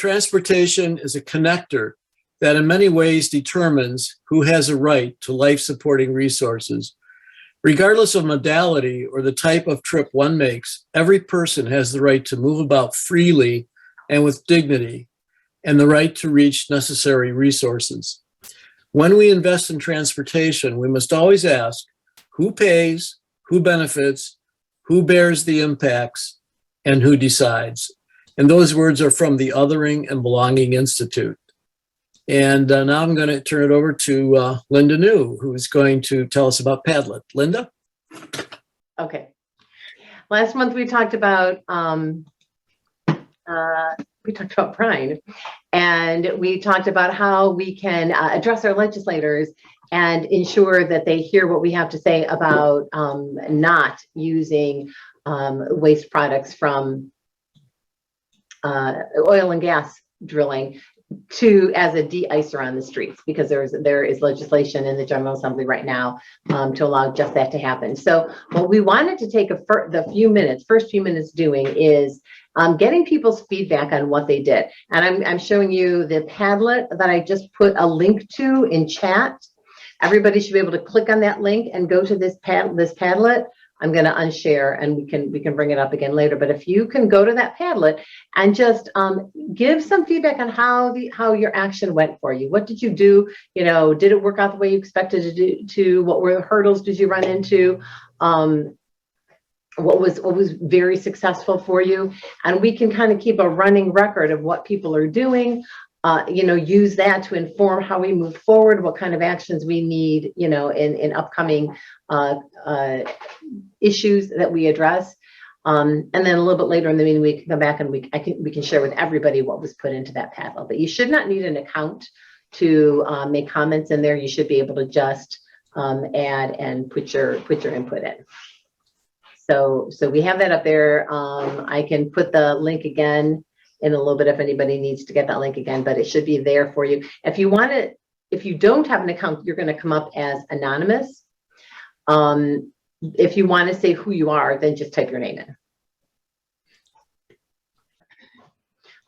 transportation is a connector that in many ways determines who has a right to life-supporting resources. Regardless of modality or the type of trip one makes, every person has the right to move about freely and with dignity, and the right to reach necessary resources. When we invest in transportation, we must always ask who pays, who benefits, who bears the impacts, and who decides. And those words are from the Othering and Belonging Institute. And now I'm going to turn it over to Linda New, who's going to tell us about Padlet. Linda? Okay. Last month we talked about Prine, and we talked about how we can address our legislators and ensure that they hear what we have to say about not using waste products from oil and gas drilling as a de-icer on the streets, because there is legislation in the General Assembly right now to allow just that to happen. So what we wanted to take the first few minutes doing is getting people's feedback on what they did. And I'm showing you the Padlet that I just put a link to in chat. Everybody should be able to click on that link and go to this Padlet. I'm going to unshare and we can bring it up again later. But if you can go to that Padlet and just give some feedback on how your action went for you. What did you do? You know, did it work out the way you expected it to? What were the hurdles did you run into? What was very successful for you? And we can kind of keep a running record of what people are doing. Use that to inform how we move forward, what kind of actions we need, in upcoming issues that we address. And then a little bit later in the meeting, we can come back and we can share with everybody what was put into that Padlet. But you should not need an account to make comments in there. You should be able to just add and put your input in. So we have that up there. I can put the link again in a little bit if anybody needs to get that link again, but it should be there for you. If you don't have an account, you're going to come up as anonymous. If you want to say who you are, then just type your name in.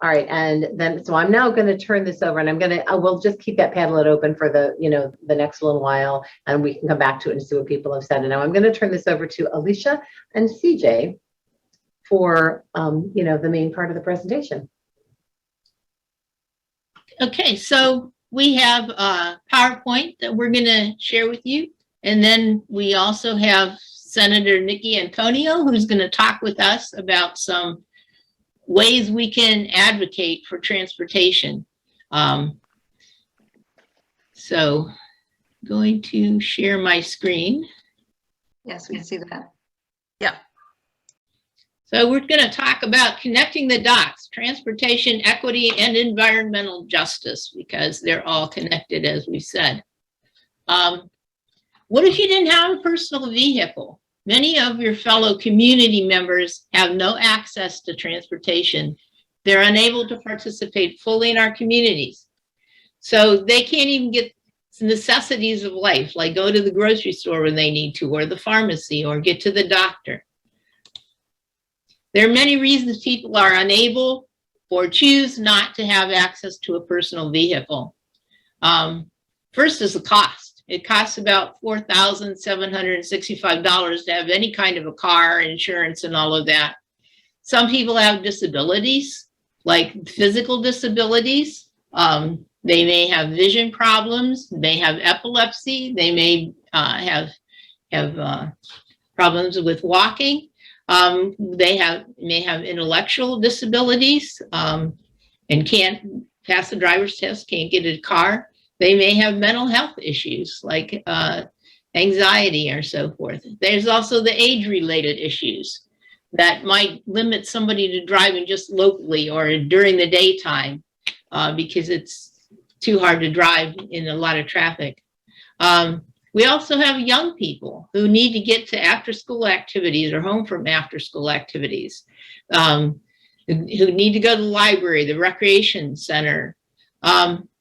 All right, and then so I'm now going to turn this over, and I will just keep that Padlet open for the next little while, and we can come back to it and see what people have said. And now I'm going to turn this over to Alicia and CJ for the main part of the presentation. Okay, so we have a PowerPoint that we're going to share with you, and then we also have Senator Nikki Antonio, who's going to talk with us about some ways we can advocate for transportation. So going to share my screen. Yes, we can see that. Yeah. So we're going to talk about connecting the dots, transportation equity and environmental justice, because they're all connected, as we said. What if you didn't have a personal vehicle? Many of your fellow community members have no access to transportation. They're unable to participate fully in our communities. So they can't even get necessities of life, like go to the grocery store when they need to, or the pharmacy, or get to the doctor. There are many reasons people are unable or choose not to have access to a personal vehicle. First is the cost. It costs about $4,765 to have any kind of a car, insurance, and all of that. Some people have disabilities, like physical disabilities. They may have vision problems. They have epilepsy. They may have problems with walking. They may have intellectual disabilities and can't pass the driver's test, can't get a car. They may have mental health issues like anxiety or so forth. There's also the age-related issues that might limit somebody to driving just locally or during the daytime because it's too hard to drive in a lot of traffic. We also have young people who need to get to after-school activities or home from after-school activities, who need to go to the library, the recreation center.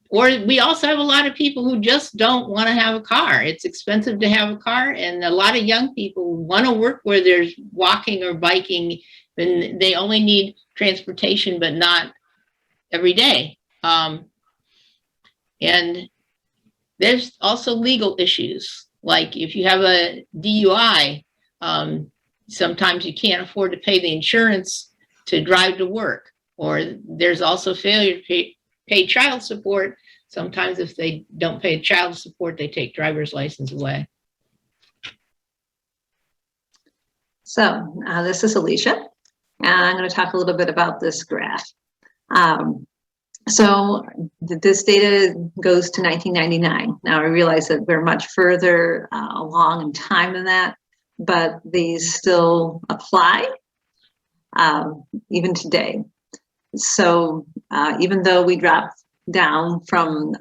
Or we also have a lot of people who just don't want to have a car. It's expensive to have a car, and a lot of young people want to work where there's walking or biking, and they only need transportation, but not every day. And there's also legal issues. Like if you have a DUI, sometimes you can't afford to pay the insurance to drive to work. Or there's also failure to pay child support. Sometimes if they don't pay child support, they take driver's license away. So this is Alicia, and I'm going to talk a little bit about this graph. So this data goes to 1999. Now I realize that we're much further along in time than that, but these still apply even today. So even though we dropped down from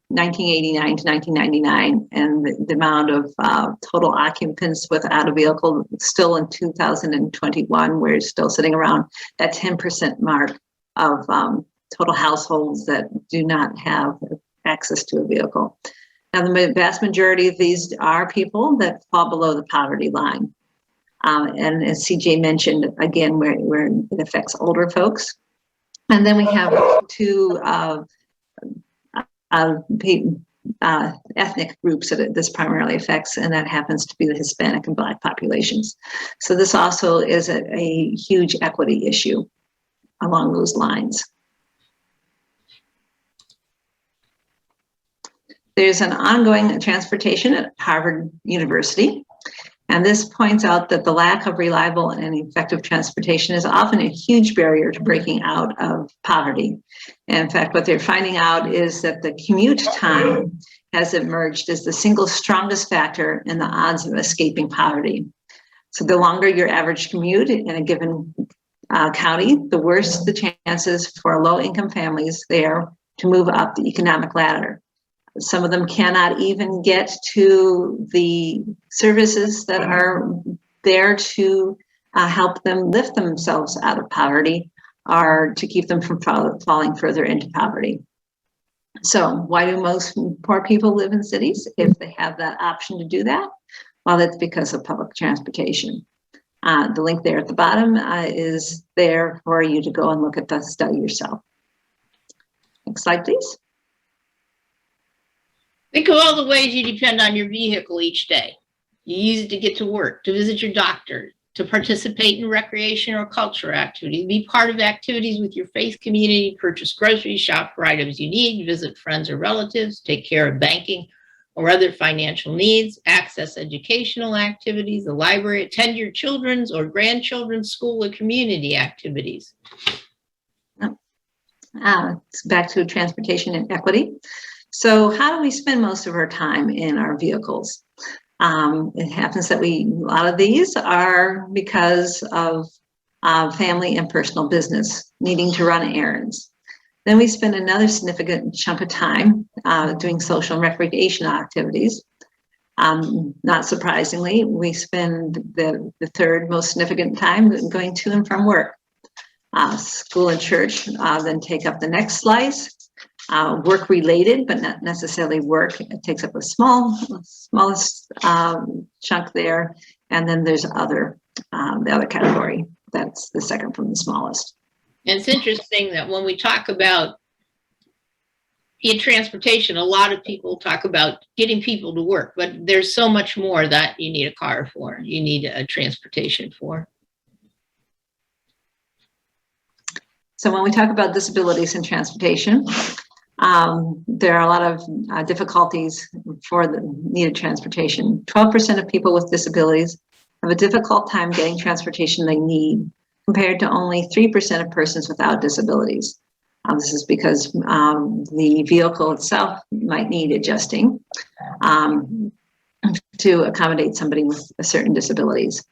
1989 to 1999, and the amount of total occupants without a vehicle, still in 2021, we're still sitting around that 10% mark of total households that do not have access to a vehicle. Now, the vast majority of these are people that fall below the poverty line. And as CJ mentioned, again, where it affects older folks. And then we have two ethnic groups that this primarily affects, and that happens to be the Hispanic and Black populations. So this also is a huge equity issue along those lines. There's an ongoing transportation at Harvard University. And this points out that the lack of reliable and effective transportation is often a huge barrier to breaking out of poverty. And in fact, what they're finding out is that the commute time has emerged as the single strongest factor in the odds of escaping poverty. So the longer your average commute in a given county, the worse the chances for low-income families there to move up the economic ladder. Some of them cannot even get to the services that are there to help them lift themselves out of poverty or to keep them from falling further into poverty. So why do most poor people live in cities if they have that option to do that? Well, that's because of public transportation. The link there at the bottom is there for you to go and look at the study yourself. Next slide, please. Think of all the ways you depend on your vehicle each day. You use it to get to work, to visit your doctor, to participate in recreation or cultural activities, be part of activities with your faith community, purchase groceries, shop for items you need, visit friends or relatives, take care of banking or other financial needs, access educational activities, the library, attend your children's or grandchildren's school or community activities. Back to transportation and equity. So how do we spend most of our time in our vehicles? It happens that a lot of these are because of family and personal business, needing to run errands. Then we spend another significant chunk of time doing social and recreational activities. Not surprisingly, we spend the third most significant time going to and from work. School and church then take up the next slice. Work related, but not necessarily work. It takes up a smallest chunk there. And then there's the other category. That's the second from the smallest. And it's interesting that when we talk about in transportation, a lot of people talk about getting people to work, but there's so much more that you need a car for, you need a transportation for. So when we talk about disabilities in transportation, there are a lot of difficulties for the needed transportation. 12% of people with disabilities have a difficult time getting transportation they need, compared to only 3% of persons without disabilities. This is because the vehicle itself might need adjusting to accommodate somebody with certain disabilities.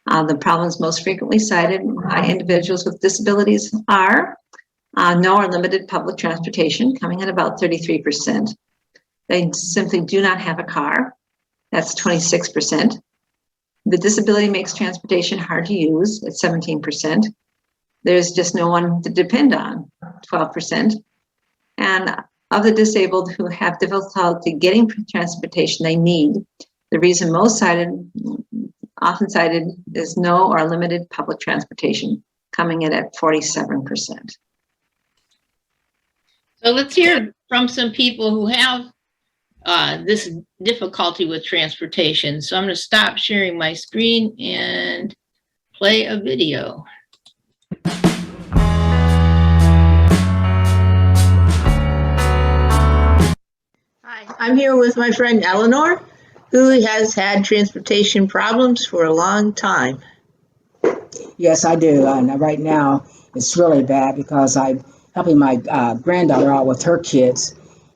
The problems most frequently cited by individuals with disabilities are no or limited public transportation, coming at about 33%. They simply do not have a car. That's 26%. The disability makes transportation hard to use at 17%. There's just no one to depend on, 12%. And of the disabled who have difficulty getting transportation they need, the reason often cited is no or limited public transportation, coming in at 47%. So let's hear from some people who have this difficulty with transportation. So I'm going to stop sharing my screen and play a video. Hi, I'm here with my friend Eleanor, who has had transportation problems for a long time. Yes, I do. And right now, it's really bad because I'm helping my granddaughter out with her kids,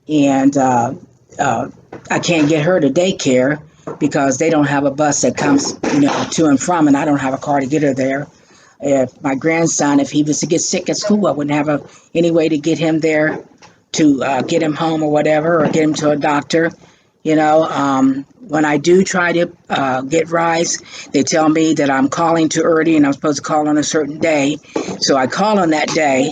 and I can't get her to daycare because they don't have a bus that comes, to and from, and I don't have a car to get her there. If my grandson, if he was to get sick at school, I wouldn't have any way to get him there to get him home or whatever, or get him to a doctor. When I do try to get rides, they tell me that I'm calling too early and I'm supposed to call on a certain day. So I call on that day.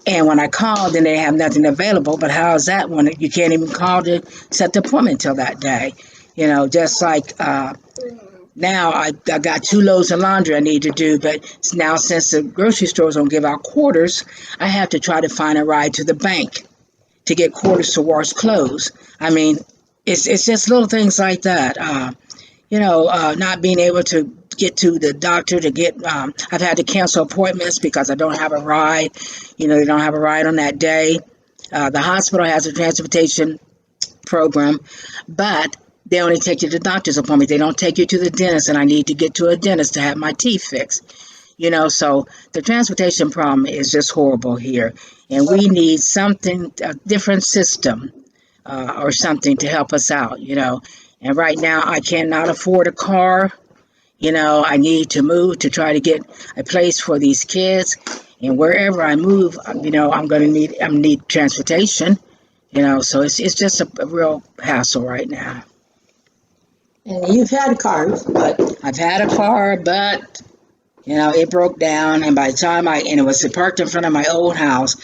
And when I call, then they have nothing available. But how is that when you can't even call to set the appointment until that day? Just like now I got 2 loads of laundry I need to do. But now since the grocery stores don't give out quarters, I have to try to find a ride to the bank to get quarters to wash clothes. I mean, it's just little things like that. Not being able to get to the doctor to get, I've had to cancel appointments because I don't have a ride. They don't have a ride on that day. The hospital has a transportation program, but they only take you to doctor's appointment. They don't take you to the dentist, and I need to get to a dentist to have my teeth fixed. So the transportation problem is just horrible here. And we need something, a different system or something to help us out, And right now I cannot afford a car. I need to move to try to get a place for these kids. And wherever I move, I'm going to need transportation, So it's just a real hassle right now. And you've had cars, but I've had a car, but it broke down, and by the time it was parked in front of my old house,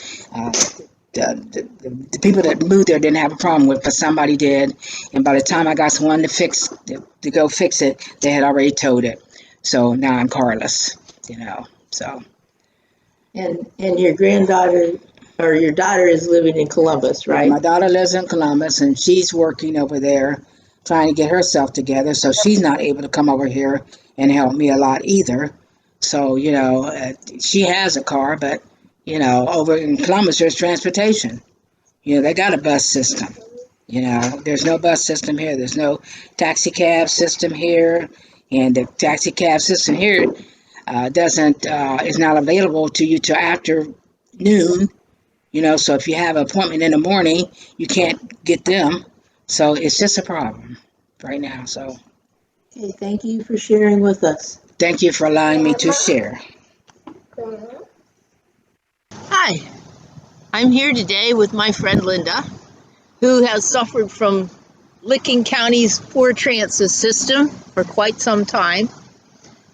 the people that moved there didn't have a problem with it, but somebody did. And by the time I got someone to go fix it, they had already towed it. So now I'm carless, so. and your granddaughter or your daughter is living in Columbus, right? My daughter lives in Columbus, and she's working over there trying to get herself together. So she's not able to come over here and help me a lot either. So, she has a car, but, over in Columbus, there's transportation. They got a bus system. There's no bus system here. There's no taxi cab system here. And the taxi cab system here is not available to you till after noon. So if you have an appointment in the morning, you can't get them. So it's just a problem right now. So Okay, thank you for sharing with us. thank you for allowing me to share. Hi, I'm here today with my friend Linda, who has suffered from Licking County's poor transit system for quite some time.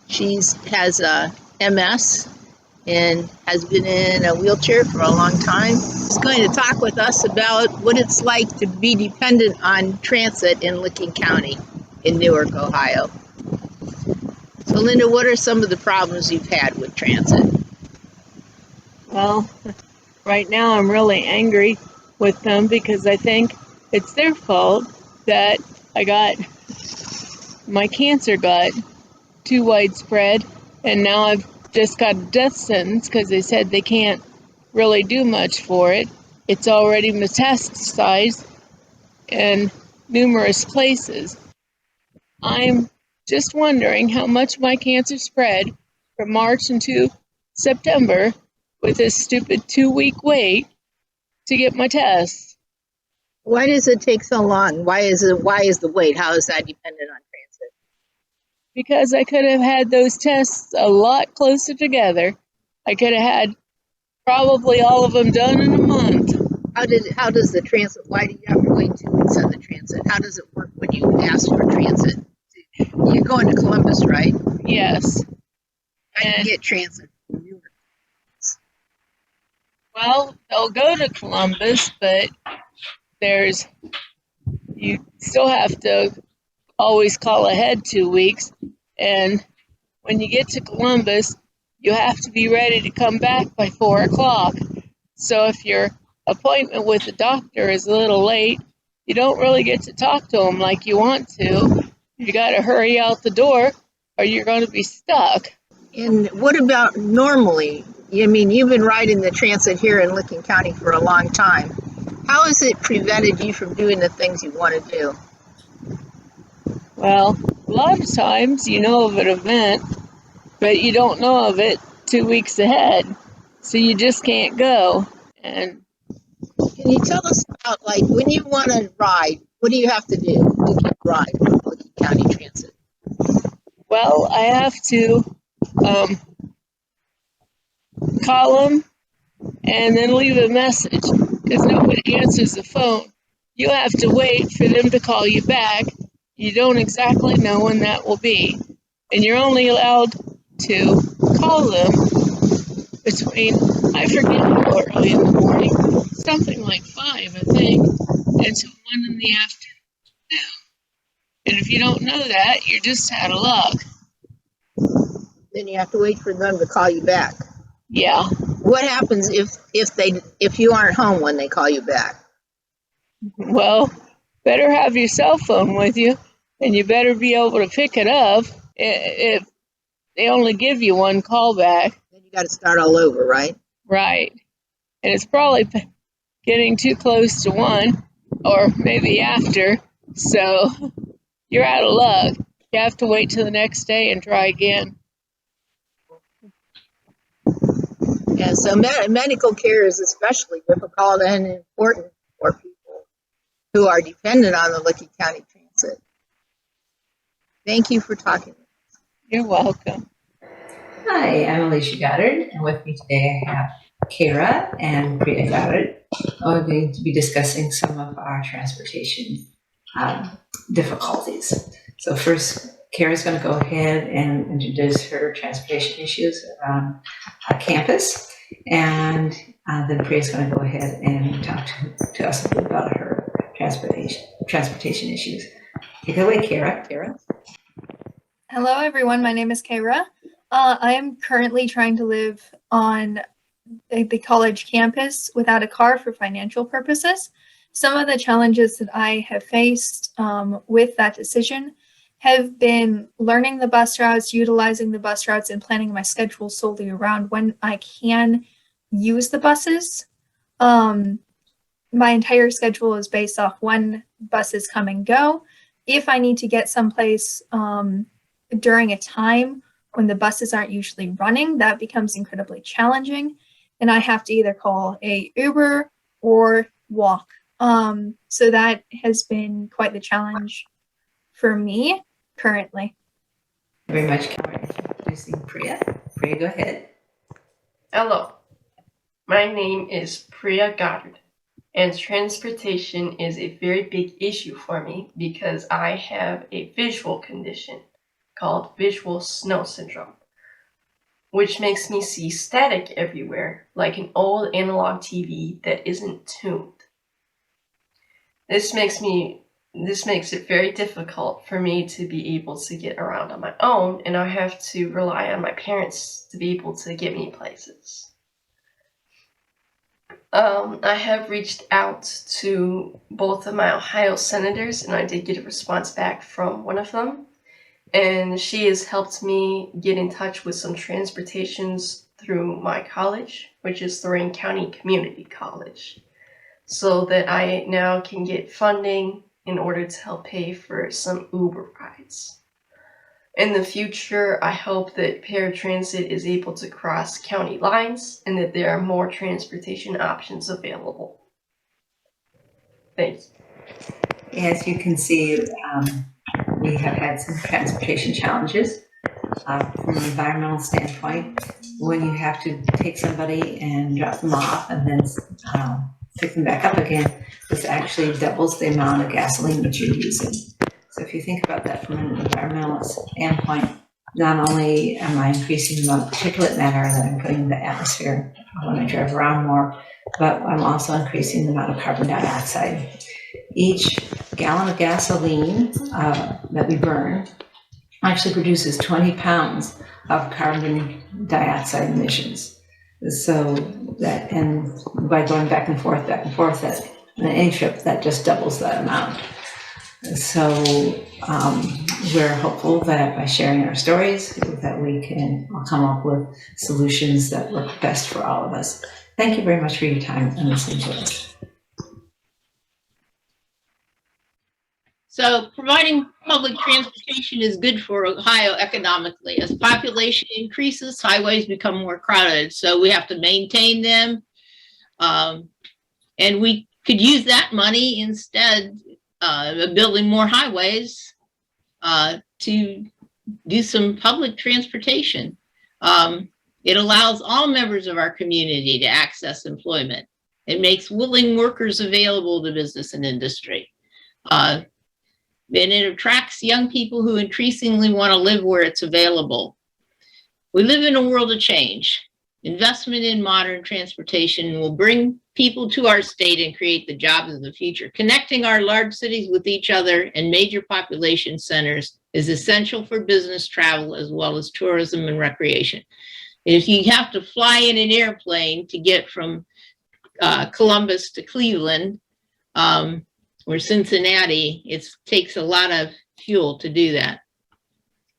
She has a MS and has been in a wheelchair for a long time. She's going to talk with us about what it's like to be dependent on transit in Licking County in Newark, Ohio. So Linda, what are some of the problems you've had with transit? Well, right now I'm really angry with them because I think it's their fault that my cancer got too widespread, and now I've just got a death sentence because they said they can't really do much for it. It's already metastasized in numerous places. I'm just wondering how much my cancer spread from March into September with this stupid 2-week wait to get my tests. Why does it take so long? Why is the wait? How is that dependent on transit? Because I could have had those tests a lot closer together. I could have had probably all of them done in a month. How does the transit, why do you have to wait 2 weeks on the transit? How does it work when you ask for transit? You're going to Columbus, right? Yes. How do you get transit? Well, they'll go to Columbus, but you still have to always call ahead 2 weeks. And when you get to Columbus, you have to be ready to come back by 4 o'clock. So if you're appointment with the doctor is a little late, you don't really get to talk to them like you want to. You got to hurry out the door or you're going to be stuck. And what about normally? I mean, you've been riding the transit here in Licking County for a long time. How has it prevented you from doing the things you want to do? Well, a lot of times you know of an event, but you don't know of it 2 weeks ahead. So you just can't go. And Can you tell us about, like, when you want to ride, what do you have to do to get a ride with Licking County Transit? well, I have to call them and then leave a message because nobody answers the phone. You have to wait for them to call you back. You don't exactly know when that will be. And you're only allowed to call them between, I forget how early in the morning, something like 5, I think, until 1 in the afternoon. And if you don't know that, you're just out of luck. Then you have to wait for them to call you back. Yeah. What happens if you aren't home when they call you back? Well, better have your cell phone with you, and you better be able to pick it up. If they only give you one call back, Then you got to start all over, right? right? And it's probably getting too close to 1, or maybe after. So you're out of luck. You have to wait till the next day and try again. Yeah, so medical care is especially difficult and important for people who are dependent on the Licking County Transit. Thank you for talking. You're welcome. Hi, I'm Alicia Goddard, and with me today I have Kara and Priya Goddard. We're going to be discussing some of our transportation difficulties. So first, Kara's going to go ahead and introduce her transportation issues around campus, and then Priya's going to go ahead and talk to us a bit about her transportation issues. Take it away, Kara. Hello, everyone. My name is Kara. I am currently trying to live on the college campus without a car for financial purposes. Some of the challenges that I have faced with that decision have been learning the bus routes, utilizing the bus routes, and planning my schedule solely around when I can use the buses. My entire schedule is based off when buses come and go. If I need to get someplace during a time when the buses aren't usually running, that becomes incredibly challenging. And I have to either call a Uber or walk. So that has been quite the challenge for me currently. Very much, Kara. Introducing Priya. Priya, go ahead. Hello, my name is Priya Goddard, and transportation is a very big issue for me because I have a visual condition called visual snow syndrome, which makes me see static everywhere, like an old analog TV that isn't tuned. This makes it very difficult for me to be able to get around on my own, and I have to rely on my parents to be able to get me places. I have reached out to both of my Ohio senators, and I did get a response back from one of them. And she has helped me get in touch with some transportations through my college, which is Lorain County Community College, so that I now can get funding in order to help pay for some Uber rides. In the future, I hope that paratransit is able to cross county lines and that there are more transportation options available. Thanks. As you can see, we have had some transportation challenges from an environmental standpoint. When you have to take somebody and drop them off and then pick them back up again, this actually doubles the amount of gasoline that you're using. So if you think about that from an environmental standpoint, not only am I increasing the amount of particulate matter that I'm putting in the atmosphere when I drive around more, but I'm also increasing the amount of carbon dioxide. Each gallon of gasoline that we burn actually produces 20 pounds of carbon dioxide emissions. So that, and by going back and forth, that on any trip, that just doubles that amount. So we're hopeful that by sharing our stories, that we can come up with solutions that work best for all of us. Thank you very much for your time and listening to us. So providing public transportation is good for Ohio economically. As population increases, highways become more crowded, so we have to maintain them. And we could use that money instead of building more highways to do some public transportation. It allows all members of our community to access employment. It makes willing workers available to business and industry. And it attracts young people who increasingly want to live where it's available. We live in a world of change. Investment in modern transportation will bring people to our state and create the jobs of the future. Connecting our large cities with each other and major population centers is essential for business travel as well as tourism and recreation. If you have to fly in an airplane to get from Columbus to Cleveland, or Cincinnati, it takes a lot of fuel to do that.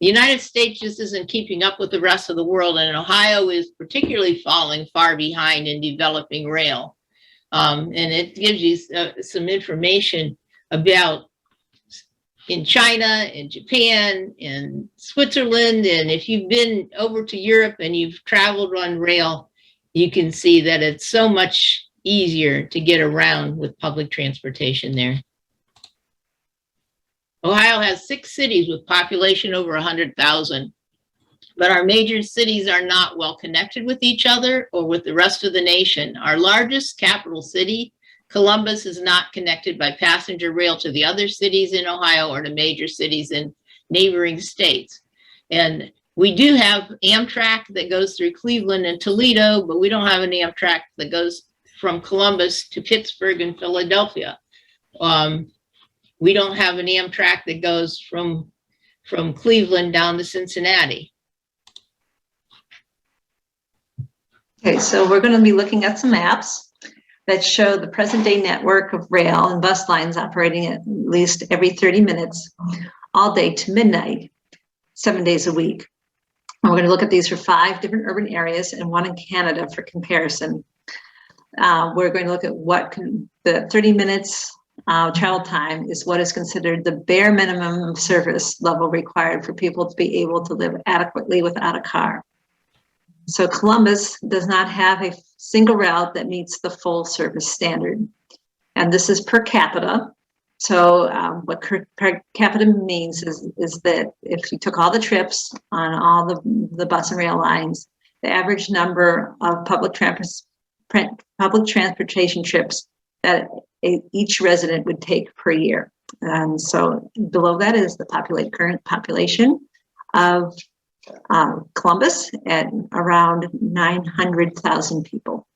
The United States just isn't keeping up with the rest of the world, and Ohio is particularly falling far behind in developing rail. And it gives you some information about in China, in Japan, in Switzerland, and if you've been over to Europe and you've traveled on rail, you can see that it's so much easier to get around with public transportation there. Ohio has 6 cities with population over 100,000, but our major cities are not well connected with each other or with the rest of the nation. Our largest capital city, Columbus, is not connected by passenger rail to the other cities in Ohio or to major cities in neighboring states. And we do have Amtrak that goes through Cleveland and Toledo, but we don't have an Amtrak that goes from Columbus to Pittsburgh and Philadelphia. We don't have an Amtrak that goes from Cleveland down to Cincinnati. Okay, so we're going to be looking at some maps that show the present day network of rail and bus lines operating at least every 30 minutes, all day to midnight, 7 days a week. And we're going to look at these for 5 different urban areas and 1 in Canada for comparison. We're going to look at what the 30 minutes travel time is what is considered the bare minimum of service level required for people to be able to live adequately without a car. So Columbus does not have a single route that meets the full service standard. And this is per capita. So what per capita means is that if you took all the trips on all the bus and rail lines, the average number of public transportation trips that each resident would take per year. And so below that is the current population of Columbus at around 900,000 people.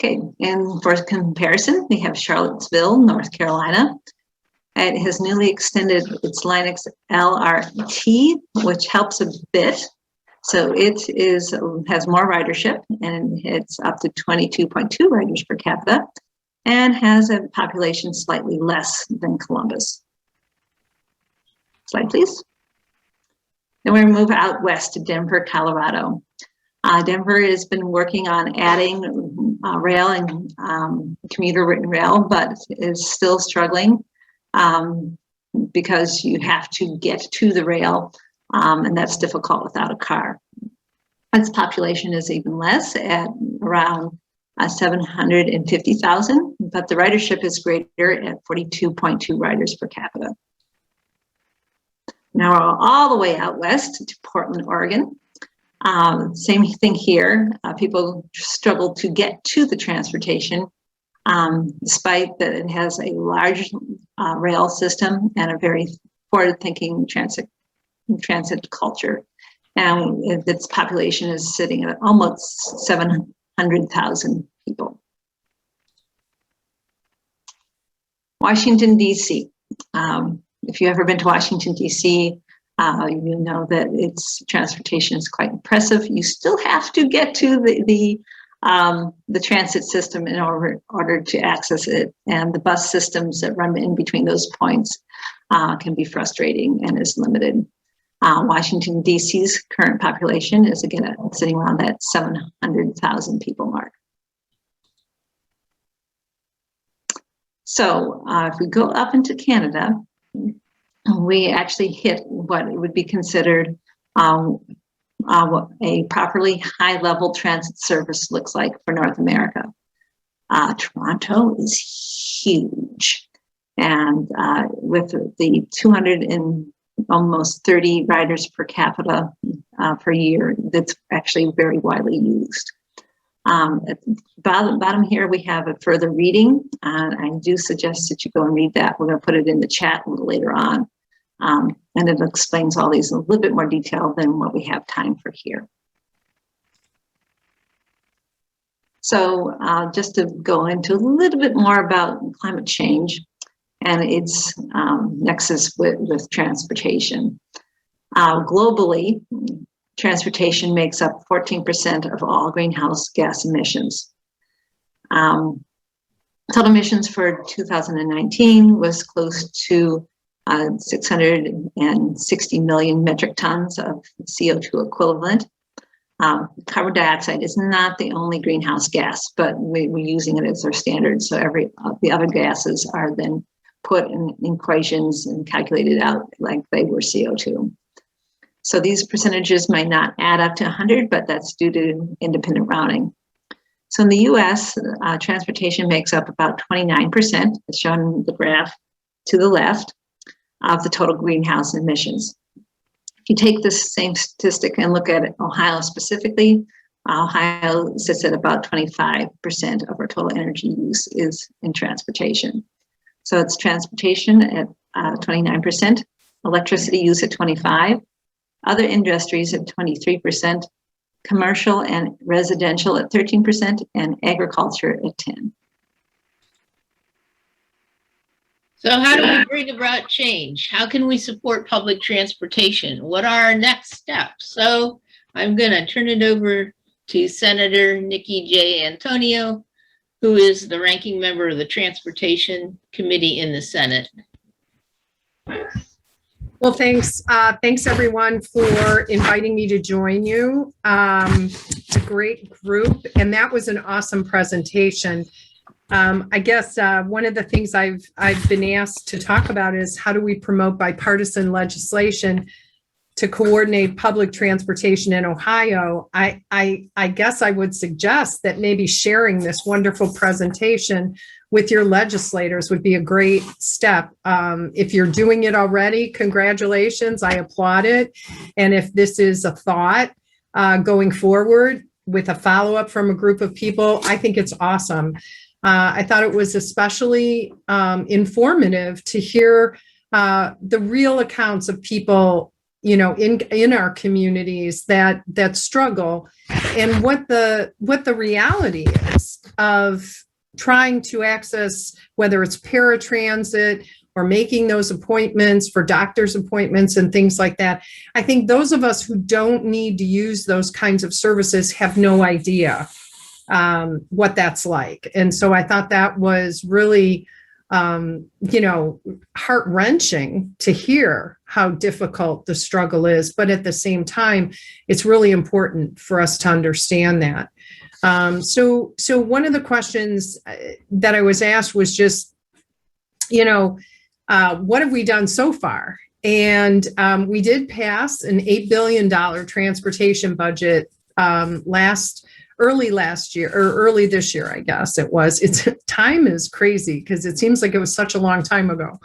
Okay, and for comparison, we have Charlottesville, North Carolina. It has newly extended its Linux LRT, which helps a bit. So it has more ridership, and it's up to 22.2 riders per capita, and has a population slightly less than Columbus. Slide, please. Then we're going to move out west to Denver, Colorado. Denver has been working on adding rail and commuter rail, but is still struggling because you have to get to the rail, and that's difficult without a car. Its population is even less at around 750,000, but the ridership is greater at 42.2 riders per capita. Now we're all the way out west to Portland, Oregon. Same thing here. People struggle to get to the transportation, despite that it has a large rail system and a very forward-thinking transit culture. And its population is sitting at almost 700,000 people. Washington, D.C. If you've ever been to Washington, D.C., You know that its transportation is quite impressive. You still have to get to the transit system in order to access it, and the bus systems that run in between those points can be frustrating and is limited. Washington, D.C.'s current population is again sitting around that 700,000 people mark. So if we go up into Canada, we actually hit what would be considered what a properly high-level transit service looks like for North America. Toronto is huge, and with the 200 and almost 30 riders per capita per year, that's actually very widely used. At the bottom here, we have a further reading. I do suggest that you go and read that. We're going to put it in the chat a little later on. And it explains all these in a little bit more detail than what we have time for here. So just to go into a little bit more about climate change and its nexus with transportation. Globally, transportation makes up 14% of all greenhouse gas emissions. Total emissions for 2019 was close to 660 million metric tons of CO2 equivalent. Carbon dioxide is not the only greenhouse gas, but we're using it as our standard. So the other gases are then put in equations and calculated out like they were CO2. So these percentages might not add up to 100, but that's due to independent rounding. So in the US, transportation makes up about 29%, as shown in the graph to the left, of the total greenhouse emissions. If you take this same statistic and look at Ohio specifically, Ohio sits at about 25% of our total energy use is in transportation. So it's transportation at 29%, electricity use at 25%, other industries at 23%, commercial and residential at 13%, and agriculture at 10%. So how do we bring about change? How can we support public transportation? What are our next steps? So I'm going to turn it over to Senator Nikki J. Antonio, who is the ranking member of the Transportation Committee in the Senate. Well, thanks. Thanks everyone for inviting me to join you. It's a great group, and that was an awesome presentation. I guess one of the things I've been asked to talk about is how do we promote bipartisan legislation to coordinate public transportation in Ohio. I guess I would suggest that maybe sharing this wonderful presentation with your legislators would be a great step. If you're doing it already, congratulations, I applaud it. And if this is a thought going forward with a follow-up from a group of people, I think it's awesome. I thought it was especially informative to hear the real accounts of people, you know, in our communities that struggle, and what the reality is of trying to access, whether it's paratransit or making those appointments for doctor's appointments and things like that. I think those of us who don't need to use those kinds of services have no idea what that's like. And so I thought that was really, you know, heart-wrenching to hear how difficult the struggle is. But at the same time, it's really important for us to understand that. So one of the questions that I was asked was just, you know, what have we done so far? And we did pass an $8 billion transportation budget early this year, I guess it was. Time is crazy because it seems like it was such a long time ago.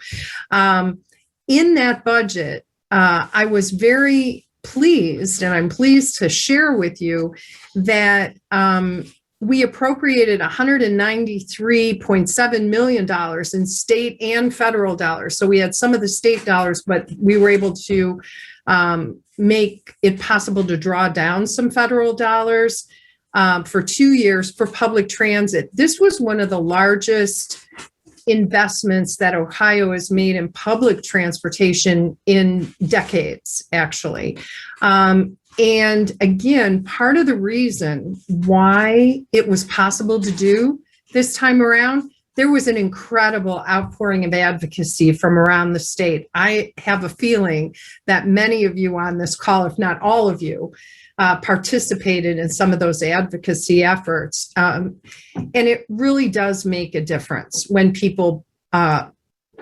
In that budget, I was very pleased, and I'm pleased to share with you that we appropriated $193.7 million in state and federal dollars. So we had some of the state dollars, but we were able to make it possible to draw down some federal dollars for 2 years for public transit. This was one of the largest investments that Ohio has made in public transportation in decades, actually. And again, part of the reason why it was possible to do this time around, there was an incredible outpouring of advocacy from around the state. I have a feeling that many of you on this call, if not all of you, participated in some of those advocacy efforts. And it really does make a difference when people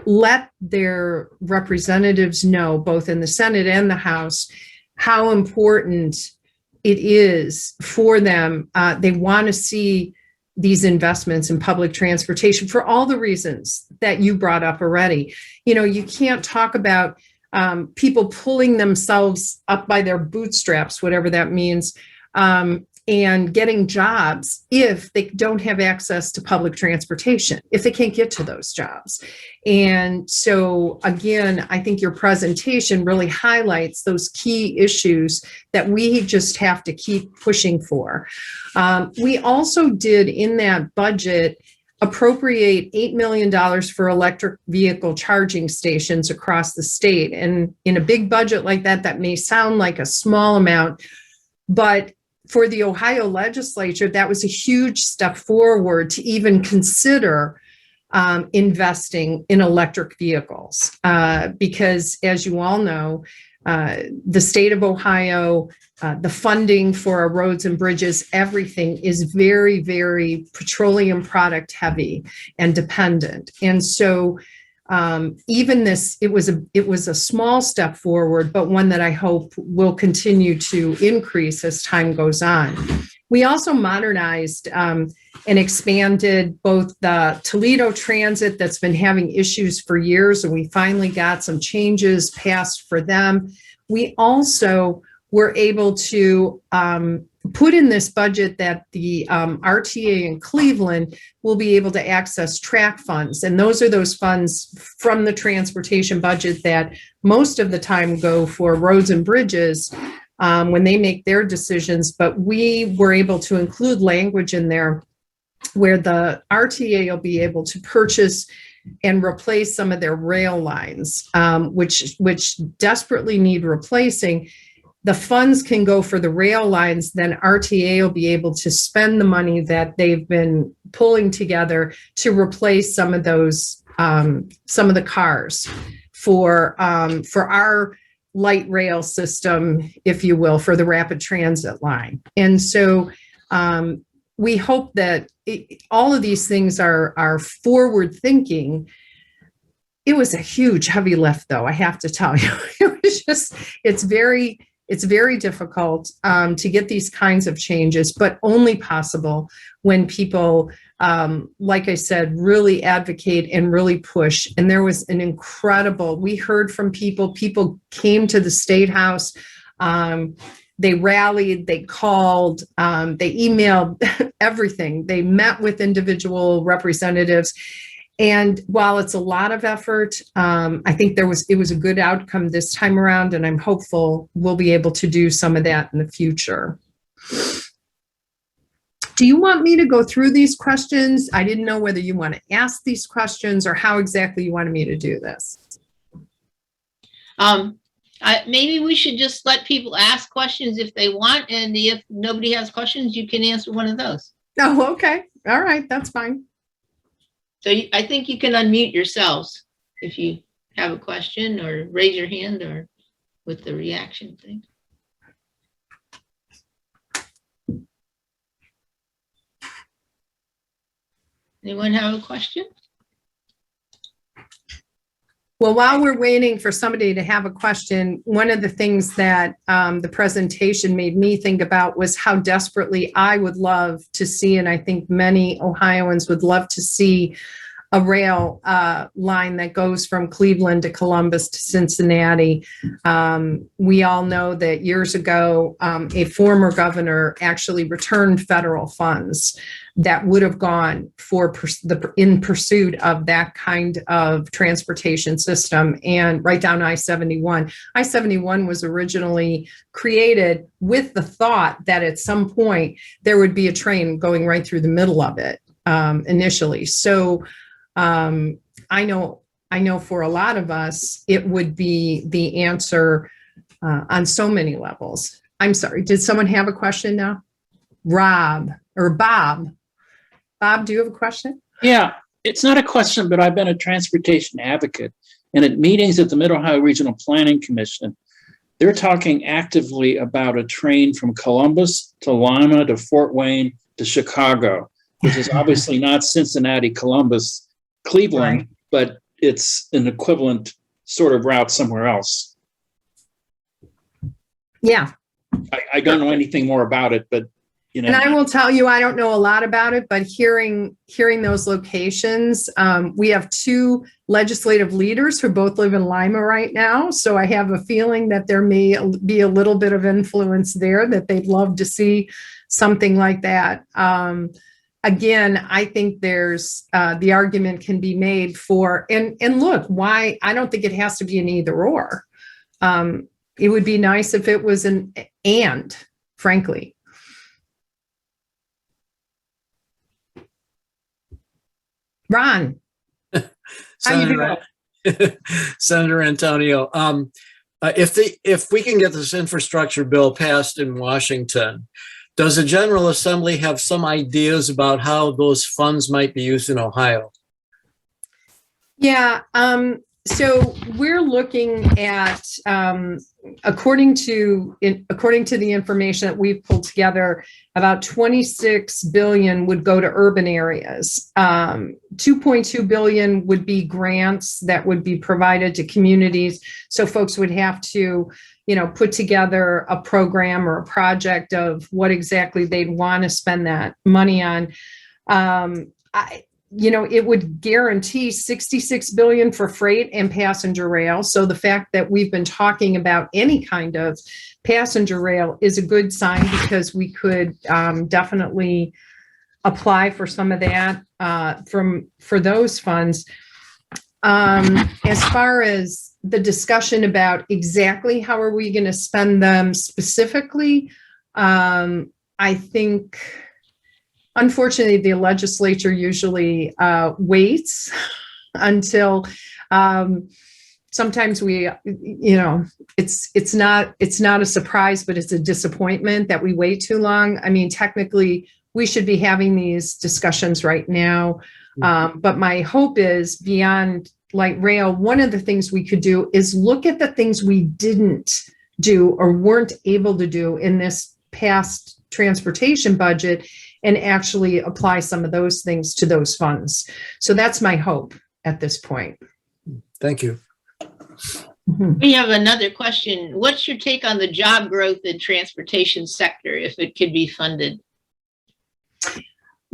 let their representatives know, both in the Senate and the House, how important it is for them. They want to see these investments in public transportation for all the reasons that you brought up already. You know, you can't talk about people pulling themselves up by their bootstraps, whatever that means, and getting jobs if they don't have access to public transportation, if they can't get to those jobs. And so, again, I think your presentation really highlights those key issues that we just have to keep pushing for. We also did in that budget appropriate $8 million for electric vehicle charging stations across the state. And in a big budget like that, that may sound like a small amount, but for the Ohio legislature, that was a huge step forward to even consider investing in electric vehicles. Because as you all know, the state of Ohio, the funding for our roads and bridges, everything is very, very petroleum product heavy and dependent. And so even this, it was a small step forward, but one that I hope will continue to increase as time goes on. We also modernized and expanded both the Toledo Transit that's been having issues for years, and we finally got some changes passed for them. We also were able to put in this budget that the RTA in Cleveland will be able to access track funds. And those are those funds from the transportation budget that most of the time go for roads and bridges when they make their decisions. But we were able to include language in there where the RTA will be able to purchase and replace some of their rail lines, which desperately need replacing. The funds can go for the rail lines, then RTA will be able to spend the money that they've been pulling together to replace some of those, some of the cars for our light rail system, if you will, for the rapid transit line. And so we hope that all of these things are forward thinking. It was a huge, heavy lift, though, I have to tell you. It was just, it's very difficult to get these kinds of changes, but only possible when people, like I said, really advocate and really push. And there was an incredible, we heard from people came to the State House, they rallied, they called, they emailed, everything. They met with individual representatives. And while it's a lot of effort, I think it was a good outcome this time around, and I'm hopeful we'll be able to do some of that in the future. Do you want me to go through these questions? I didn't know whether you want to ask these questions or how exactly you wanted me to do this. Maybe we should just let people ask questions if they want, and if nobody has questions, you can answer one of those. Oh, okay. All right. That's fine. So I think you can unmute yourselves if you have a question, or raise your hand, or with the reaction thing. Anyone have a question? Well, while we're waiting for somebody to have a question, one of the things that the presentation made me think about was how desperately I would love to see, and I think many Ohioans would love to see, a rail line that goes from Cleveland to Columbus to Cincinnati. We all know that years ago, a former governor actually returned federal funds that would have gone in pursuit of that kind of transportation system, and right down I-71. I-71 was originally created with the thought that at some point there would be a train going right through the middle of it initially. So I know for a lot of us, it would be the answer on so many levels. I'm sorry, did someone have a question now? Rob or Bob? Bob, do you have a question? Yeah, it's not a question, but I've been a transportation advocate. And at meetings at the Mid-Ohio Regional Planning Commission, they're talking actively about a train from Columbus to Lima to Fort Wayne to Chicago, which is obviously not Cincinnati, Columbus, Cleveland, Right. but it's an equivalent sort of route somewhere else. Yeah. I don't know anything more about it, but you know. And I will tell you, I don't know a lot about it, but hearing those locations, we have two legislative leaders who both live in Lima right now. So I have a feeling that there may be a little bit of influence there, that they'd love to see something like that. Again, I think there's the argument can be made for, and look, why, I don't think it has to be an either or. It would be nice if it was an and, frankly. Ron. Senator, Senator Antonio, if we can get this infrastructure bill passed in Washington, does the General Assembly have some ideas about how those funds might be used in Ohio? Yeah, so we're looking at, according to the information that we've pulled together, about 26 billion would go to urban areas. 2.2 billion would be grants that would be provided to communities. So folks would have to, put together a program or a project of what exactly they'd want to spend that money on. It would guarantee 66 billion for freight and passenger rail. So the fact that we've been talking about any kind of passenger rail is a good sign, because we could definitely apply for some of that for those funds. As far as the discussion about exactly how are we going to spend them specifically, I think, unfortunately, the legislature usually waits until sometimes it's not a surprise, but it's a disappointment that we wait too long. I mean, technically, we should be having these discussions right now. But my hope is, beyond light rail, one of the things we could do is look at the things we didn't do or weren't able to do in this past transportation budget, and actually apply some of those things to those funds. So that's my hope at this point. Thank you. We have another question. What's your take on the job growth in transportation sector, if it could be funded?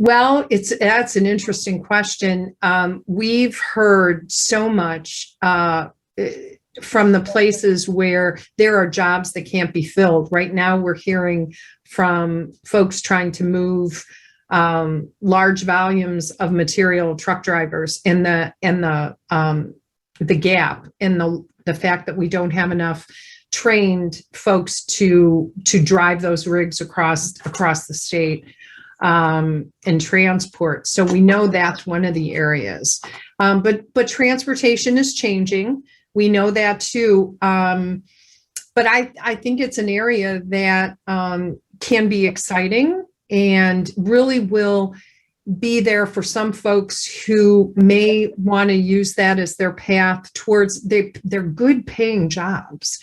Well, that's an interesting question. We've heard so much from the places where there are jobs that can't be filled. Right now, we're hearing from folks trying to move large volumes of material, truck drivers, and the gap, and the fact that we don't have enough trained folks to drive those rigs across the state and transport. So we know that's one of the areas. But transportation is changing. We know that too. But I think it's an area that can be exciting and really will be there for some folks who may want to use that as their path towards they're good paying jobs.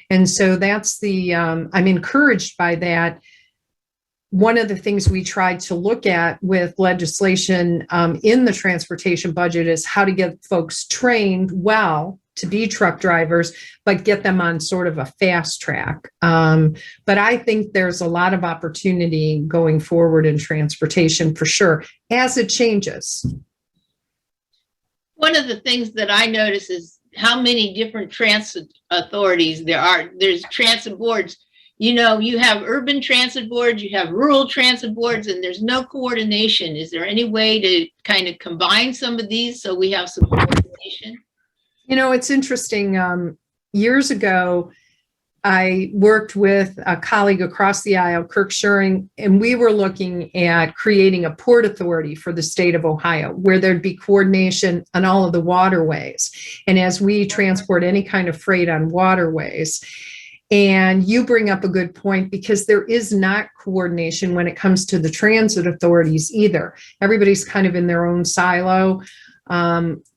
And so that's I'm encouraged by that. One of the things we tried to look at with legislation in the transportation budget is how to get folks trained well to be truck drivers, but get them on sort of a fast track. But I think there's a lot of opportunity going forward in transportation for sure, as it changes. One of the things that I notice is how many different transit authorities there are. There's transit boards. You have urban transit boards, you have rural transit boards, and there's no coordination. Is there any way to kind of combine some of these so we have some coordination? It's interesting. Years ago, I worked with a colleague across the aisle, Kirk Schuring, and we were looking at creating a port authority for the state of Ohio, where there'd be coordination on all of the waterways. And as we transport any kind of freight on waterways, and you bring up a good point, because there is not coordination when it comes to the transit authorities either. Everybody's kind of in their own silo.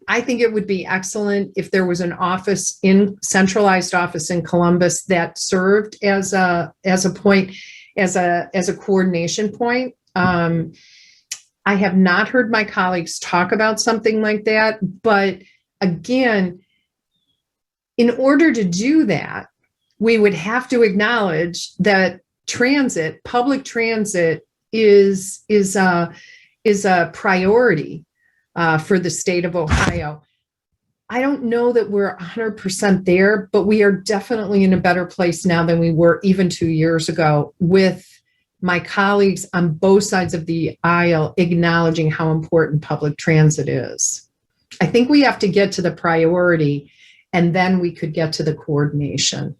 I think it would be excellent if there was an office centralized office in Columbus that served as a point, as a coordination point. I have not heard my colleagues talk about something like that, but again, in order to do that, we would have to acknowledge that public transit is a priority for the state of Ohio. I don't know that we're 100% there, but we are definitely in a better place now than we were even 2 years ago, with my colleagues on both sides of the aisle acknowledging how important public transit is. I think we have to get to the priority, and then we could get to the coordination.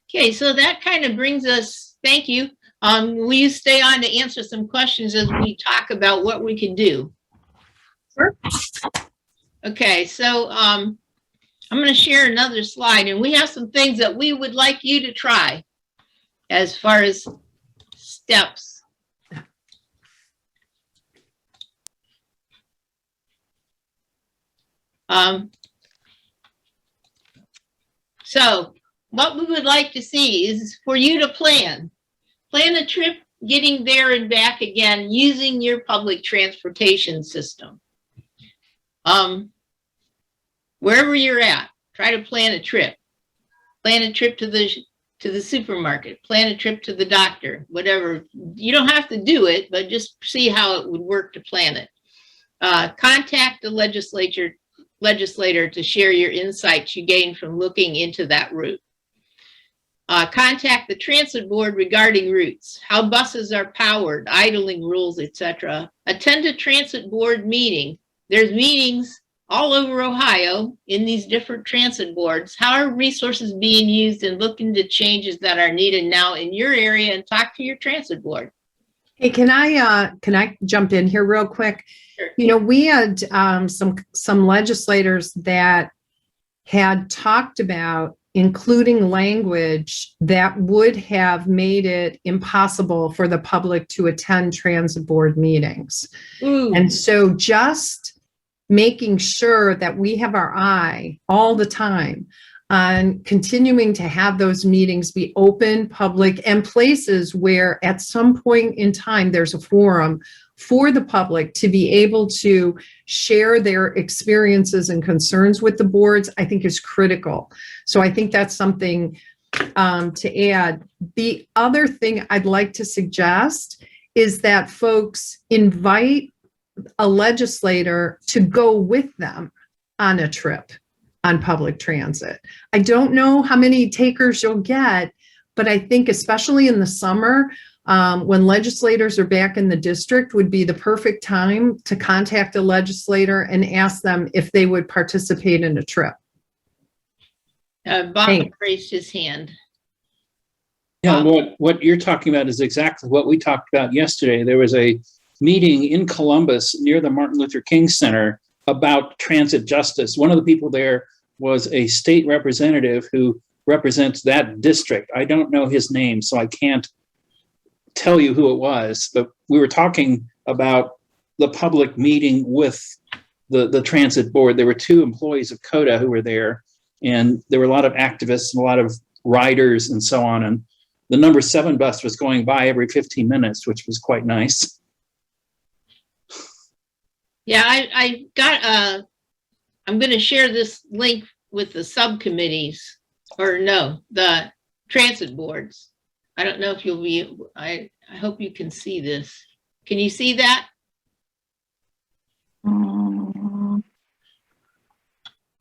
Okay, so that kind of brings us, thank you. Will you stay on to answer some questions as we talk about what we can do? Sure. Okay, so I'm going to share another slide, and we have some things that we would like you to try as far as steps. So what we would like to see is for you to plan a trip getting there and back again using your public transportation system. Wherever you're at, try to plan a trip. Plan a trip to the supermarket, plan a trip to the doctor, whatever. You don't have to do it, but just see how it would work to plan it. Contact the legislator to share your insights you gained from looking into that route. Contact the transit board regarding routes, how buses are powered, idling rules, etc. Attend a transit board meeting. There's meetings all over Ohio in these different transit boards. How are resources being used, and look into changes that are needed now in your area, and talk to your transit board. Hey, can I jump in here real quick? Sure. You know, we had some legislators that had talked about including language that would have made it impossible for the public to attend transit board meetings. Ooh. And so just making sure that we have our eye all the time on continuing to have those meetings be open, public, and places where at some point in time there's a forum for the public to be able to share their experiences and concerns with the boards, I think is critical. So I think that's something to add. The other thing I'd like to suggest is that folks invite a legislator to go with them on a trip on public transit. I don't know how many takers you'll get, but I think especially in the summer, when legislators are back in the district, would be the perfect time to contact a legislator and ask them if they would participate in a trip. Bob raised his hand. Yeah, what you're talking about is exactly what we talked about yesterday. There was a meeting in Columbus near the Martin Luther King Center about transit justice. One of the people there was a state representative who represents that district. I don't know his name, so I can't tell you who it was, but we were talking about the public meeting with the transit board. There were 2 employees of COTA who were there, and there were a lot of activists and a lot of riders and so on. And the number 7 bus was going by every 15 minutes, which was quite nice. Yeah, I'm going to share this link with the subcommittees, or no, the transit boards. I don't know if you'll be, I hope you can see this. Can you see that?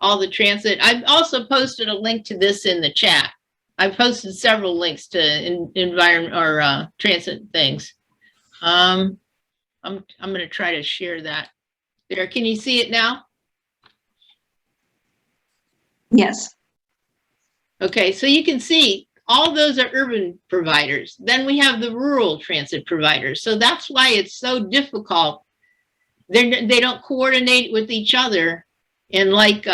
All the transit. I've also posted a link to this in the chat. I've posted several links to environment or transit things. I'm going to try to share that there. Can you see it now? Yes. Okay, so you can see all those are urban providers. Then we have the rural transit providers. So that's why it's so difficult. They don't coordinate with each other. And like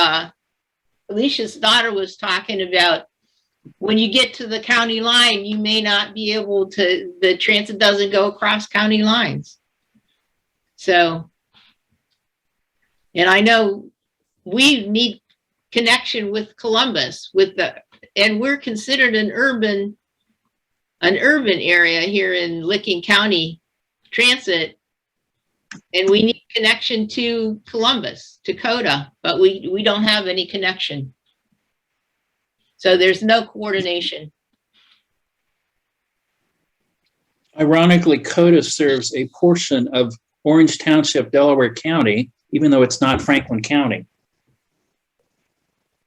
Alicia's daughter was talking about, when you get to the county line, you may not be able to, the transit doesn't go across county lines. So, and I know we need connection with Columbus, and we're considered an urban area here in Licking County Transit, and we need connection to Columbus, to CODA, but we don't have any connection. So there's no coordination. Ironically, CODA serves a portion of Orange Township, Delaware County, even though it's not Franklin County.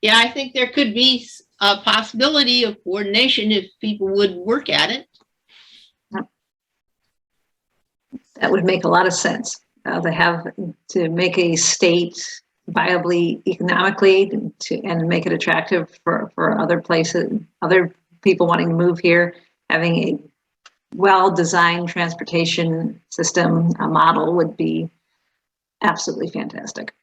Yeah, I think there could be a possibility of coordination if people would work at it. That would make a lot of sense. To make a state viably economically and make it attractive for other places, other people wanting to move here, having a well-designed transportation system model would be absolutely fantastic.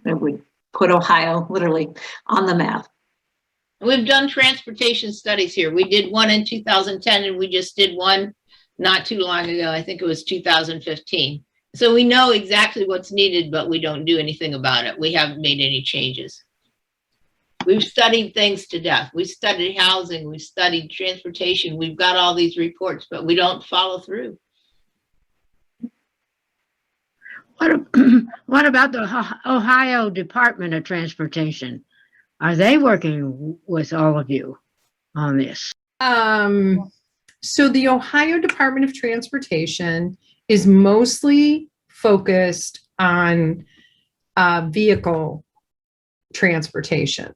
It would put Ohio literally on the map. We've done transportation studies here. We did one in 2010 and we just did one not too long ago. I think it was 2015. So we know exactly what's needed, but we don't do anything about it. We haven't made any changes. We've studied things to death. We studied housing, we've studied transportation. We've got all these reports, but we don't follow through. What about the Ohio Department of Transportation? Are they working with all of you on this? So the Ohio Department of Transportation is mostly focused on vehicle transportation.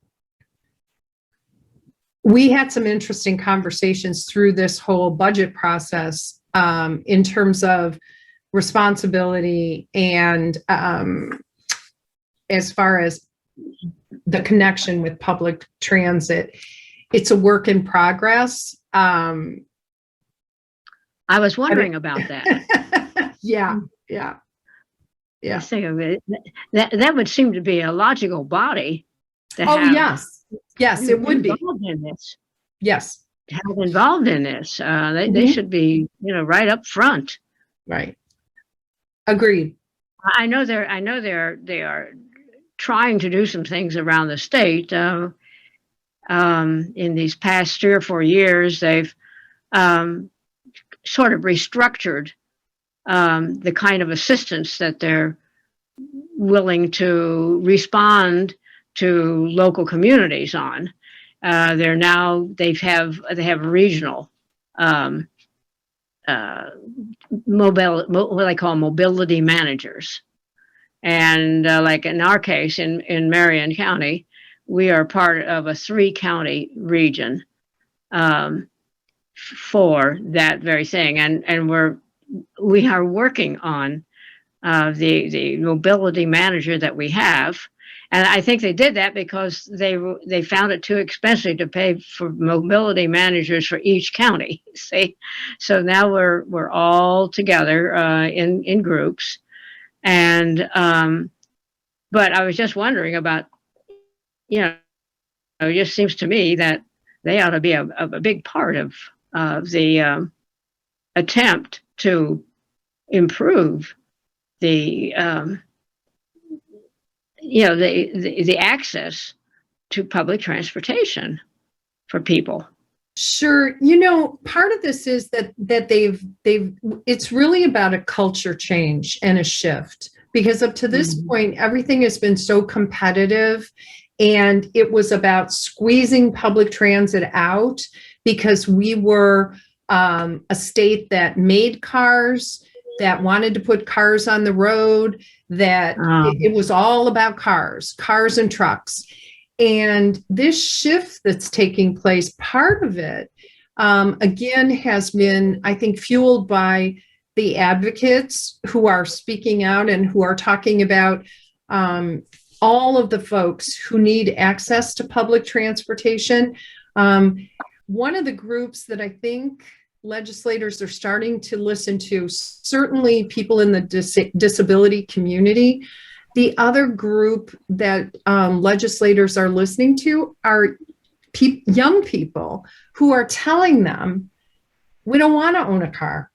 We had some interesting conversations through this whole budget process in terms of responsibility and as far as the connection with public transit. It's a work in progress. I was wondering about that. Yeah. I think of it, that would seem to be a logical body to have. Yes, it would be. In this. Yes. Have involved in this. They should be, right up front. Right. Agreed. I know they are trying to do some things around the state. In these past 3 or 4 years, they've sort of restructured the kind of assistance that they're willing to respond to local communities on. They have regional what they call mobility managers. And like in our case, in Marion County, we are part of a 3-county region for that very thing. And we are working on the mobility manager that we have. And I think they did that because they found it too expensive to pay for mobility managers for each county. See, so now we're all together in groups, and but I was just wondering about, it just seems to me that they ought to be a big part of the attempt to improve the the access to public transportation for people. Sure. Part of this is that it's really about a culture change and a shift, because up to this point, everything has been so competitive, and it was about squeezing public transit out because we were a state that made cars, that wanted to put cars on the road, that it was all about cars and trucks. And this shift that's taking place, part of it, again, has been, I think, fueled by the advocates who are speaking out and who are talking about all of the folks who need access to public transportation. One of the groups that I think legislators are starting to listen to, certainly people in the disability community. The other group that legislators are listening to are young people who are telling them, we don't want to own a car.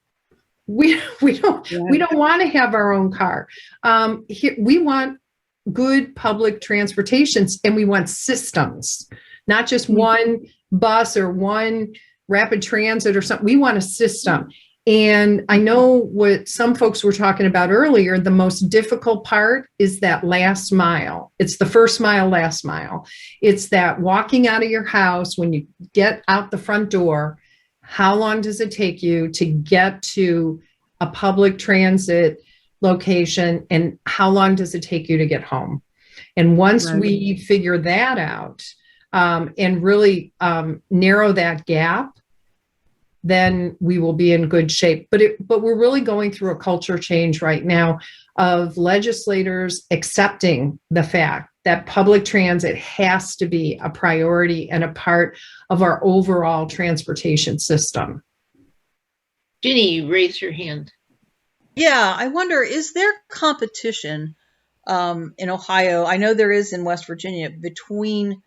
We don't want to have our own car. We want good public transportations, and we want systems, not just one bus or one rapid transit or something. We want a system. And I know what some folks were talking about earlier, the most difficult part is that last mile. It's the first mile, last mile. It's that walking out of your house when you get out the front door. How long does it take you to get to a public transit location, and how long does it take you to get home? And once we figure that out and really narrow that gap, then we will be in good shape. But we're really going through a culture change right now of legislators accepting the fact that public transit has to be a priority and a part of our overall transportation system. Ginny, you raised your hand. Yeah, I wonder, is there competition in Ohio? I know there is in West Virginia between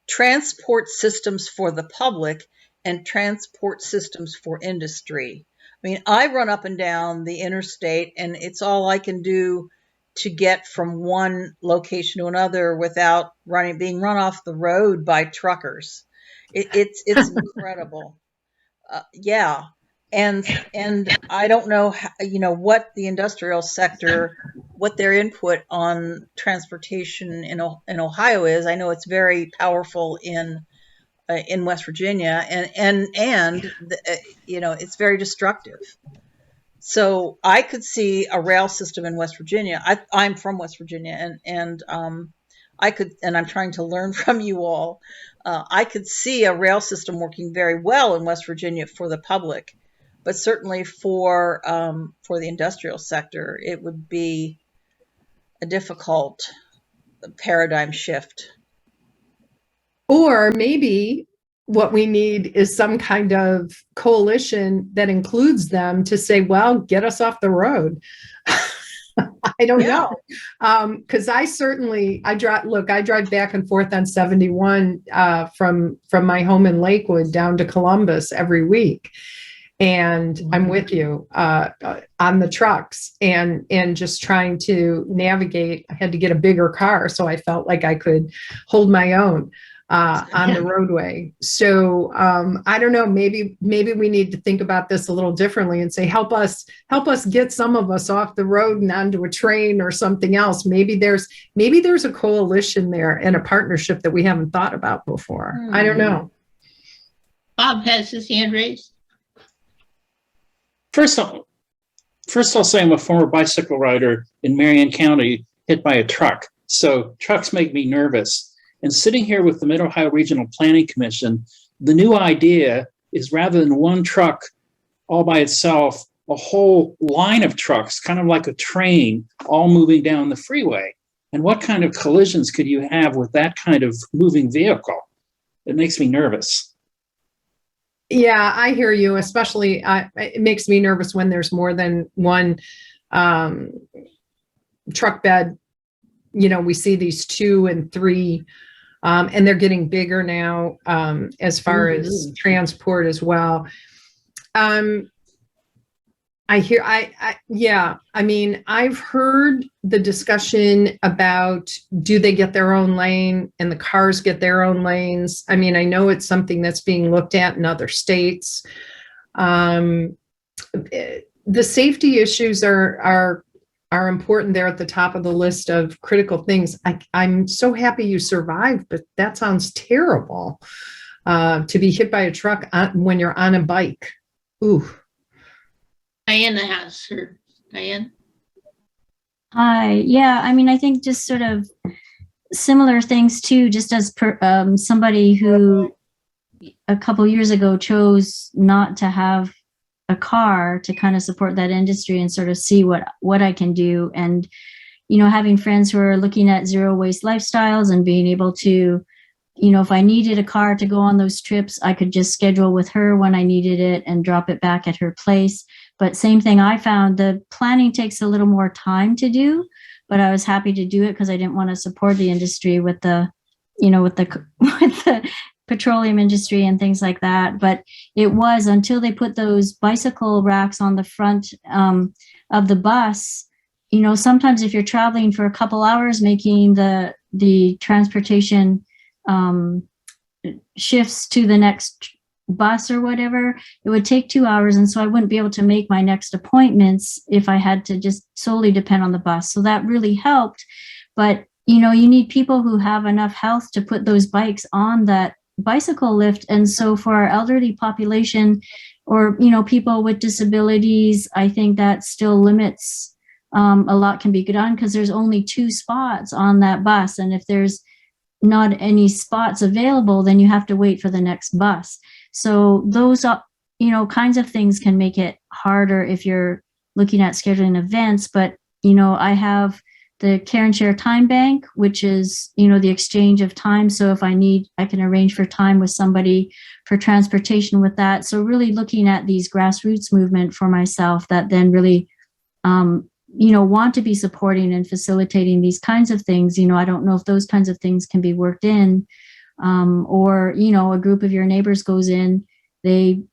transport systems for the public and transport systems for industry. I mean, I run up and down the interstate, and it's all I can do to get from one location to another without being run off the road by truckers. It's incredible. Yeah. And I don't know how, what the industrial sector, what their input on transportation in Ohio is. I know it's very powerful in West Virginia, and it's very destructive. So I could see a rail system in West Virginia. I'm from West Virginia, and I could, and I'm trying to learn from you all. I could see a rail system working very well in West Virginia for the public, but certainly for the industrial sector, it would be a difficult paradigm shift. Or maybe what we need is some kind of coalition that includes them to say, well, get us off the road. I don't know. Because I drive back and forth on 71 from my home in Lakewood down to Columbus every week. And I'm with you on the trucks and just trying to navigate. I had to get a bigger car, so I felt like I could hold my own on the roadway. So I don't know, maybe we need to think about this a little differently and say, help us get some of us off the road and onto a train or something else. Maybe there's a coalition there and a partnership that we haven't thought about before. I don't know. Bob has his hand raised. First, I'll say I'm a former bicycle rider in Marion County hit by a truck. So trucks make me nervous. And sitting here with the Mid-Ohio Regional Planning Commission, the new idea is rather than one truck all by itself, a whole line of trucks, kind of like a train, all moving down the freeway. And what kind of collisions could you have with that kind of moving vehicle? It makes me nervous. Yeah, I hear you. Especially, it makes me nervous when there's more than one truck bed. We see these 2 and 3, and they're getting bigger now as far as transport as well. I've heard the discussion about, do they get their own lane and the cars get their own lanes? I mean, I know it's something that's being looked at in other states. The safety issues are important there at the top of the list of critical things. I'm so happy you survived, but that sounds terrible to be hit by a truck when you're on a bike. Ooh. Diana has her. Diane? Hi. Yeah, I think just sort of similar things too, just as somebody who a couple years ago chose not to have a car to kind of support that industry and sort of see what I can do. And, having friends who are looking at zero waste lifestyles and being able to, if I needed a car to go on those trips, I could just schedule with her when I needed it and drop it back at her place. But same thing, I found the planning takes a little more time to do, but I was happy to do it because I didn't want to support the industry with the, with the petroleum industry and things like that. But it was until they put those bicycle racks on the front of the bus. Sometimes if you're traveling for a couple hours, making the transportation shifts to the next bus or whatever, it would take 2 hours. And so I wouldn't be able to make my next appointments if I had to just solely depend on the bus. So that really helped. But, you need people who have enough health to put those bikes on that bicycle lift. And so for our elderly population or, people with disabilities, I think that still limits a lot can be done because there's only 2 spots on that bus. And if there's not any spots available, then you have to wait for the next bus. So those are, kinds of things can make it harder if you're looking at scheduling events. But, I have the Care and Share Time Bank, which is, the exchange of time. So if I need, I can arrange for time with somebody for transportation with that. So really looking at these grassroots movement for myself that then really, want to be supporting and facilitating these kinds of things. I don't know if those kinds of things can be worked in, or, a group of your neighbors goes in, they,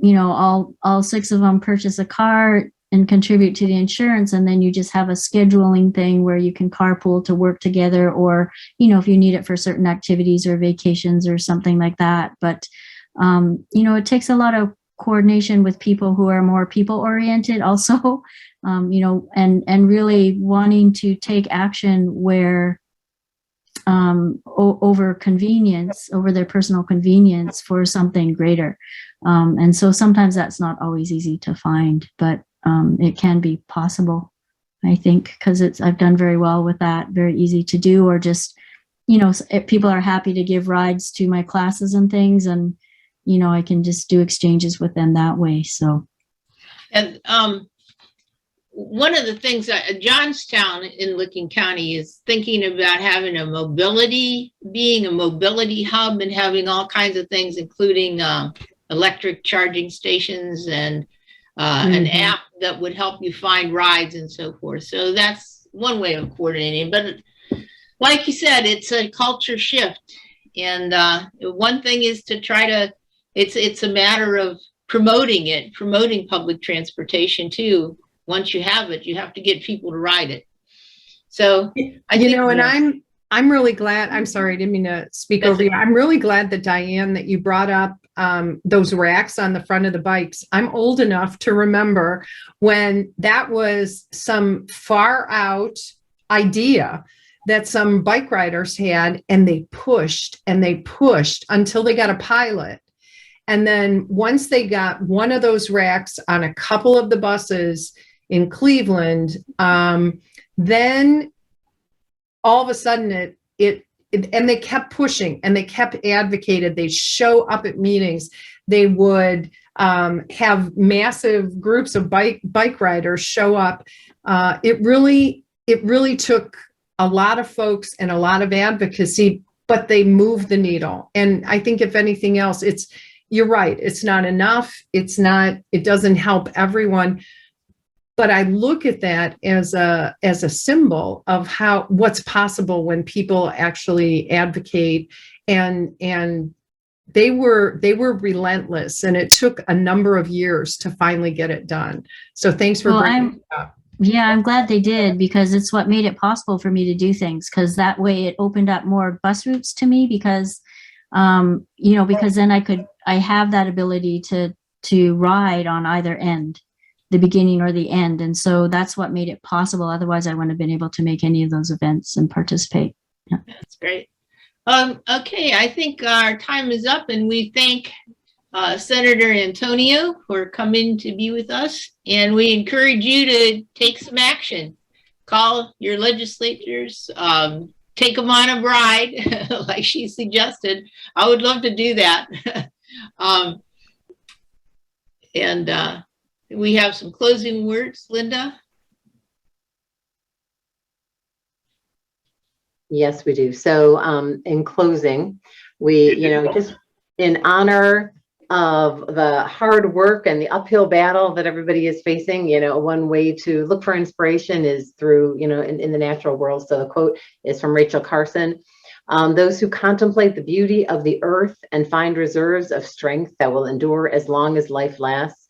all 6 of them purchase a car and contribute to the insurance. And then you just have a scheduling thing where you can carpool to work together, or, if you need it for certain activities or vacations or something like that. But, it takes a lot of coordination with people who are more people oriented also, and really wanting to take action where over convenience, over their personal convenience for something greater. And so sometimes that's not always easy to find, but it can be possible, I think, because I've done very well with that, very easy to do, or just, people are happy to give rides to my classes and things, and, I can just do exchanges with them that way. So. And one of the things that Johnstown in Licking County is thinking about having being a mobility hub and having all kinds of things, including electric charging stations and an app that would help you find rides and so forth. So that's one way of coordinating. But like you said, it's a culture shift. And one thing is to try to, it's a matter of promoting public transportation too. Once you have it, you have to get people to ride it. So I think, and I'm really glad, I'm sorry, I didn't mean to speak over you. I'm really glad that Diane, that you brought up those racks on the front of the bikes. I'm old enough to remember when that was some far out idea that some bike riders had, and they pushed until they got a pilot. And then once they got one of those racks on a couple of the buses in Cleveland, then all of a sudden and they kept pushing and they kept advocated. They show up at meetings. They would have massive groups of bike riders show up. It really took a lot of folks and a lot of advocacy, but they moved the needle. And I think if anything else, you're right. It's not enough. It doesn't help everyone. But I look at that as a symbol of what's possible when people actually advocate, and they were relentless, and it took a number of years to finally get it done. So thanks for bringing it up. Yeah, I'm glad they did, because it's what made it possible for me to do things, because that way it opened up more bus routes to me, because because then I have that ability to ride on either end, the beginning or the end. And so that's what made it possible. Otherwise, I wouldn't have been able to make any of those events and participate. Yeah. That's great. Okay, I think our time is up, and we thank Senator Antonio for coming to be with us. And we encourage you to take some action. Call your legislators, take them on a ride, like she suggested. I would love to do that. We have some closing words, Linda. Yes, we do. So in closing, we, just in honor of the hard work and the uphill battle that everybody is facing, one way to look for inspiration is through, in the natural world. So the quote is from Rachel Carson. Those who contemplate the beauty of the earth and find reserves of strength that will endure as long as life lasts,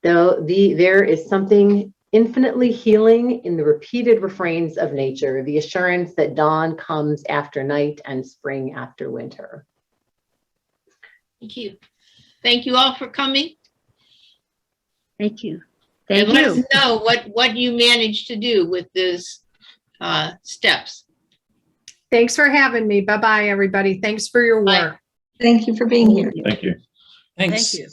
there is something infinitely healing in the repeated refrains of nature, the assurance that dawn comes after night and spring after winter. Thank you. Thank you all for coming. Thank you. And Thank let us you. know what you managed to do with these steps. Thanks for having me. Bye-bye, everybody. Thanks for your Bye. work. Thank you for being here. Thank you. Thanks. Thank you.